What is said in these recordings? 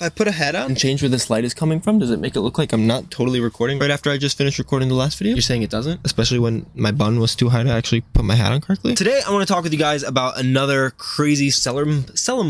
If I put a head on and change where this light is coming from, does it make it look like I'm not totally recording right after I just finished recording the last video? You're saying it doesn't? Especially when my bun was too high to actually put my hat on correctly? Today, I want to talk with you guys about another crazy seller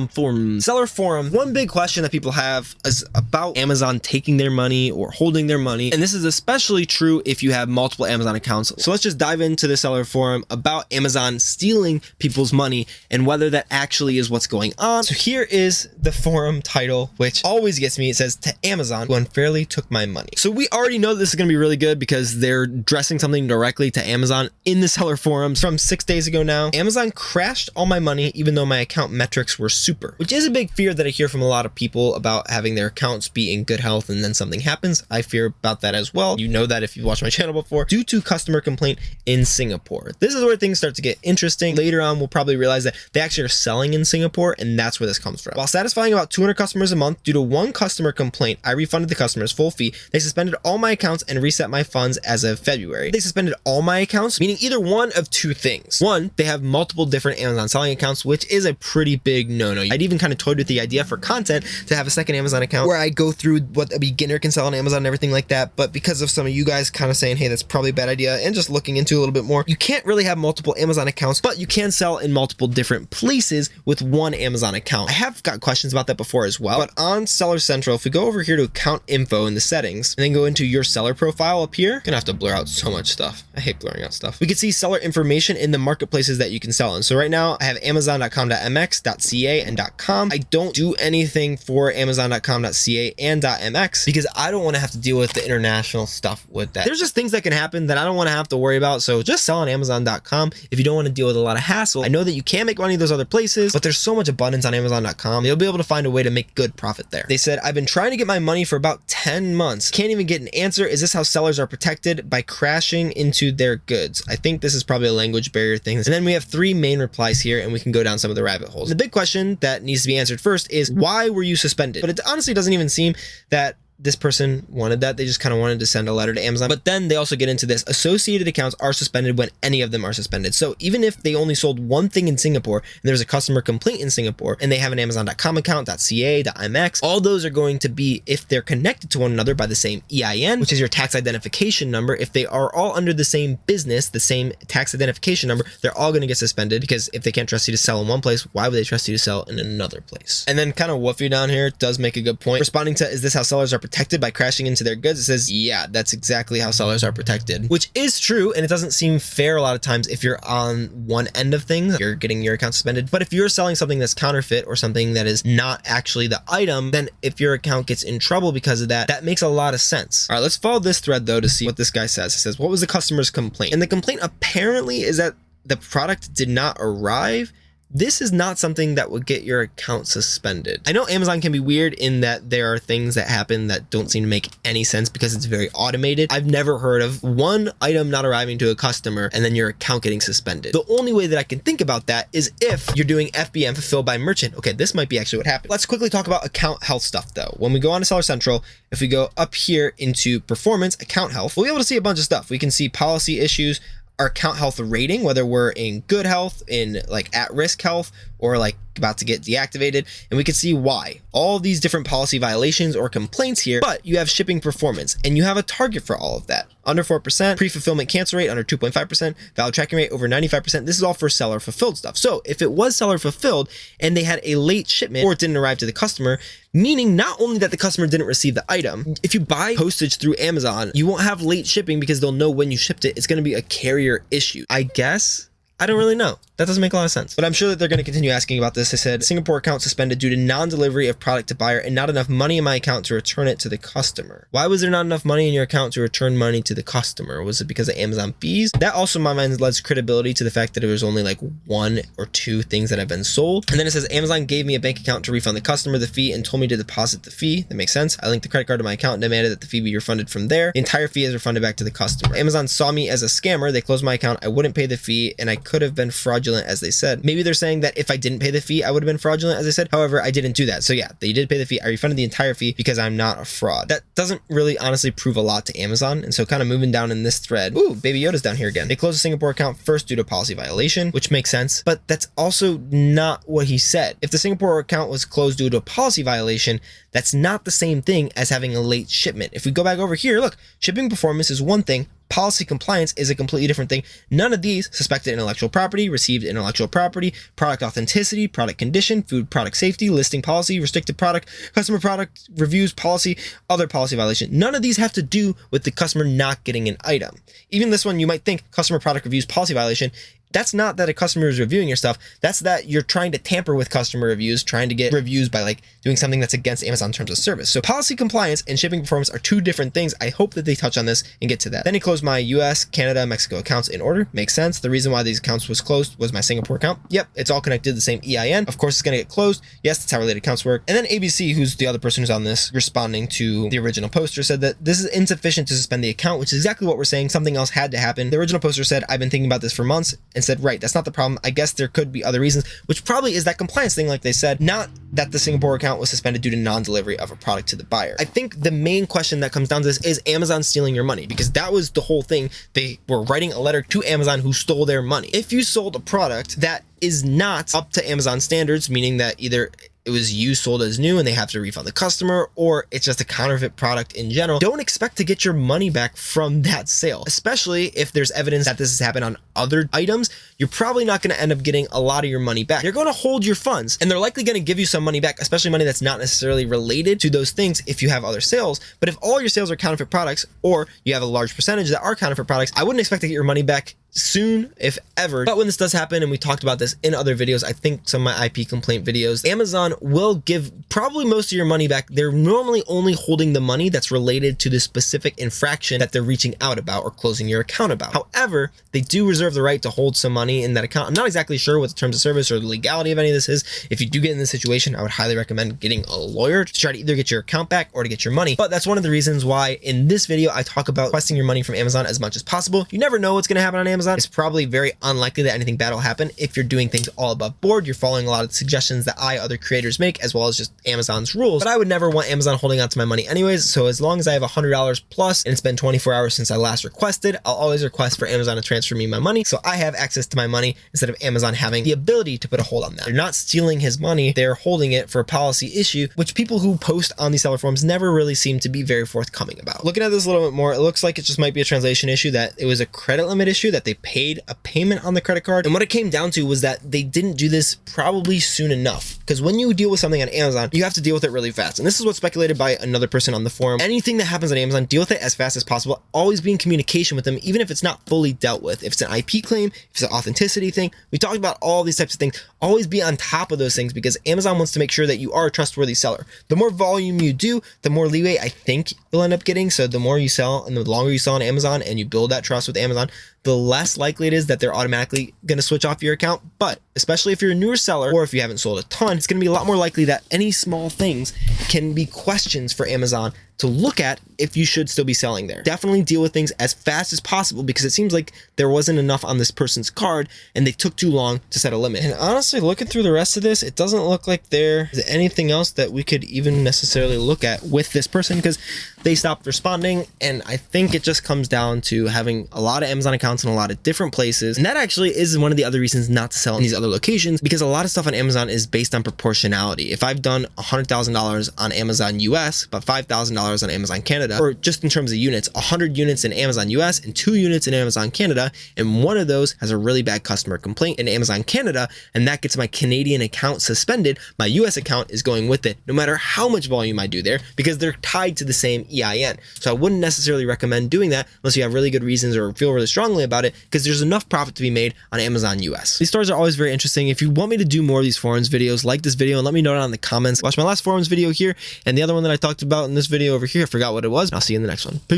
forum. One big question that people have is about Amazon taking their money or holding their money. And this is especially true if you have multiple Amazon accounts. So let's just dive into the seller forum about Amazon stealing people's money and whether that actually is what's going on. So here is the forum title, which always gets me. It says, "To Amazon, who unfairly took my money." So we already know this is going to be really good because they're addressing something directly to Amazon in the seller forums from 6 days ago now. Amazon crashed all my money even though my account metrics were super, which is a big fear that I hear from a lot of people about having their accounts be in good health and then something happens. I fear about that as well. You know that if you've watched my channel before, due to customer complaint in Singapore. This is where things start to get interesting. Later on, we'll probably realize that they actually are selling in Singapore, and that's where this comes from. While satisfying about 200 customers a month, due to one customer complaint, I refunded the customer's full fee. They suspended all my accounts and reset my funds as of February. They suspended all my accounts, meaning either one of two things. One, they have multiple different Amazon selling accounts, which is a pretty big no-no. I'd even kind of toyed with the idea for content to have a second Amazon account where I go through what a beginner can sell on Amazon and everything like that. But because of some of you guys kind of saying, hey, that's probably a bad idea, and just looking into a little bit more, you can't really have multiple Amazon accounts, but you can sell in multiple different places with one Amazon account. I have got questions about that before as well, but on Seller Central, if we go over here to account info in the settings and then go into your seller profile up here, gonna have to blur out so much stuff. I hate blurring out stuff. We can see seller information in the marketplaces that you can sell in. So right now I have amazon.com.mx, .ca, and .com. I don't do anything for amazon.com.ca and .mx because I don't want to have to deal with the international stuff with that. There's just things that can happen that I don't want to have to worry about. So just sell on amazon.com if you don't want to deal with a lot of hassle. I know that you can make money those other places, but there's so much abundance on amazon.com. You'll be able to find a way to make good profit there. They said, I've been trying to get my money for about 10 months. Can't even get an answer. Is this how sellers are protected? By crashing into their goods. I think this is probably a language barrier thing. And then we have 3 main replies here, and we can go down some of the rabbit holes. The big question that needs to be answered first is, why were you suspended? But it honestly doesn't even seem that this person wanted that. They just kind of wanted to send a letter to Amazon. But then they also get into this. Associated accounts are suspended when any of them are suspended. So even if they only sold one thing in Singapore and there's a customer complaint in Singapore and they have an amazon.com account, .ca, .mx, all those are going to be, if they're connected to one another by the same EIN, which is your tax identification number, if they are all under the same business, the same tax identification number, they're all going to get suspended, because if they can't trust you to sell in one place, why would they trust you to sell in another place? And then kind of Woofy down here does make a good point. Responding to, is this how sellers are protected by crashing into their goods? It says, yeah, that's exactly how sellers are protected, which is true. And it doesn't seem fair a lot of times if you're on one end of things, you're getting your account suspended. But if you're selling something that's counterfeit or something that is not actually the item, then if your account gets in trouble because of that, that makes a lot of sense. All right, let's follow this thread though to see what this guy says. It says, what was the customer's complaint? And the complaint apparently is that the product did not arrive. This is not something that would get your account suspended. I know Amazon can be weird in that there are things that happen that don't seem to make any sense because it's very automated. I've never heard of one item not arriving to a customer and then your account getting suspended. The only way that I can think about that is if you're doing FBM, fulfilled by merchant. Okay, this might be actually what happened. Let's quickly talk about account health stuff though. When we go on to Seller Central, if we go up here into performance, account health, we'll be able to see a bunch of stuff. We can see policy issues, our account health rating, whether we're in good health, in like at-risk health, or like about to get deactivated, and we can see why. All these different policy violations or complaints here, but you have shipping performance, and you have a target for all of that. Under 4%, pre-fulfillment cancel rate under 2.5%, valid tracking rate over 95%. This is all for seller fulfilled stuff. So if it was seller fulfilled and they had a late shipment or it didn't arrive to the customer, meaning not only that the customer didn't receive the item, if you buy postage through Amazon, you won't have late shipping because they'll know when you shipped it. It's going to be a carrier issue. I guess. I don't really know. That doesn't make a lot of sense. But I'm sure that they're going to continue asking about this. I said, Singapore account suspended due to non-delivery of product to buyer and not enough money in my account to return it to the customer. Why was there not enough money in your account to return money to the customer? Was it because of Amazon fees? That also, in my mind, lends credibility to the fact that it was only like 1 or 2 things that have been sold. And then it says, Amazon gave me a bank account to refund the customer the fee and told me to deposit the fee. That makes sense. I linked the credit card to my account and demanded that the fee be refunded from there. The entire fee is refunded back to the customer. Amazon saw me as a scammer. They closed my account. I wouldn't pay the fee and I could have been fraudulent, as they said. Maybe they're saying that if I didn't pay the fee, I would have been fraudulent, as I said. However, I didn't do that. So yeah, they did pay the fee. I refunded the entire fee because I'm not a fraud. That doesn't really honestly prove a lot to Amazon. And so kind of moving down in this thread, ooh, Baby Yoda's down here again. They closed a Singapore account first due to policy violation, which makes sense, but that's also not what he said. If the Singapore account was closed due to a policy violation, that's not the same thing as having a late shipment. If we go back over here, look, shipping performance is one thing, policy compliance is a completely different thing. None of these: suspected intellectual property, received intellectual property, product authenticity, product condition, food product safety, listing policy, restricted product, customer product reviews policy, other policy violation. None of these have to do with the customer not getting an item. Even this one, you might think customer product reviews policy violation. That's not that a customer is reviewing your stuff. That's that you're trying to tamper with customer reviews, trying to get reviews by like doing something that's against Amazon terms of service. So policy compliance and shipping performance are two different things. I hope that they touch on this and get to that. Then he closed my US, Canada, Mexico accounts in order. Makes sense. The reason why these accounts was closed was my Singapore account. Yep, it's all connected to the same EIN. Of course, it's going to get closed. Yes, that's how related accounts work. And then ABC, who's the other person who's on this, responding to the original poster, said that this is insufficient to suspend the account, which is exactly what we're saying. Something else had to happen. The original poster said, I've been thinking about this for months, and said, right, that's not the problem. I guess there could be other reasons, which probably is that compliance thing, like they said, not that the Singapore account was suspended due to non-delivery of a product to the buyer. I think the main question that comes down to this is Amazon stealing your money, because that was the whole thing. They were writing a letter to Amazon who stole their money. If you sold a product that is not up to Amazon standards, meaning that either it was used, sold as new, and they have to refund the customer, or it's just a counterfeit product in general, don't expect to get your money back from that sale. Especially if there's evidence that this has happened on other items, you're probably not going to end up getting a lot of your money back. You're going to hold your funds, and they're likely going to give you some money back, especially money that's not necessarily related to those things if you have other sales. But if all your sales are counterfeit products, or you have a large percentage that are counterfeit products, I wouldn't expect to get your money back soon, if ever. But when this does happen, and we talked about this in other videos, I think some of my IP complaint videos, Amazon will give probably most of your money back. They're normally only holding the money that's related to the specific infraction that they're reaching out about or closing your account about. However, they do reserve the right to hold some money in that account. I'm not exactly sure what the terms of service or the legality of any of this is. If you do get in this situation, I would highly recommend getting a lawyer to try to either get your account back or to get your money. But that's one of the reasons why in this video I talk about requesting your money from Amazon as much as possible. You never know what's going to happen on Amazon. It's probably very unlikely that anything bad will happen if you're doing things all above board. You're following a lot of the suggestions that other creators make, as well as just Amazon's rules. But I would never want Amazon holding on to my money anyways. So as long as I have $100 plus and it's been 24 hours since I last requested, I'll always request for Amazon to transfer me my money, so I have access to my money instead of Amazon having the ability to put a hold on that. They're not stealing his money. They're holding it for a policy issue, which people who post on these seller forums never really seem to be very forthcoming about. Looking at this a little bit more, it looks like it just might be a translation issue, that it was a credit limit issue, that they paid a payment on the credit card. And what it came down to was that they didn't do this probably soon enough, because when you deal with something on Amazon, you have to deal with it really fast. And this is what's speculated by another person on the forum. Anything that happens on Amazon, deal with it as fast as possible. Always be in communication with them, even if it's not fully dealt with. If it's an IP claim, if it's an authenticity thing, we talked about all these types of things. Always be on top of those things, because Amazon wants to make sure that you are a trustworthy seller. The more volume you do, the more leeway I think you'll end up getting. So the more you sell and the longer you sell on Amazon and you build that trust with Amazon, the less likely it is that they're automatically going to switch off your account. But especially if you're a newer seller, or if you haven't sold a ton, it's going to be a lot more likely that any small things can be questions for Amazon to look at if you should still be selling there. Definitely deal with things as fast as possible, because it seems like there wasn't enough on this person's card and they took too long to set a limit. And honestly, looking through the rest of this, it doesn't look like there is anything else that we could even necessarily look at with this person, because they stopped responding. And I think it just comes down to having a lot of Amazon accounts in a lot of different places. And that actually is one of the other reasons not to sell in these other locations, because a lot of stuff on Amazon is based on proportionality. If I've done $100,000 on Amazon US, but $5,000 on Amazon Canada, or just in terms of units, 100 units in Amazon US and 2 units in Amazon Canada, and one of those has a really bad customer complaint in Amazon Canada, and that gets my Canadian account suspended, my US account is going with it, no matter how much volume I do there, because they're tied to the same EIN. So I wouldn't necessarily recommend doing that unless you have really good reasons or feel really strongly about it, because there's enough profit to be made on Amazon US. These stories are always very interesting. If you want me to do more of these forums videos, like this video and let me know down in the comments. Watch my last forums video here and the other one that I talked about in this video over here. I forgot what it was. I'll see you in the next one. Peace.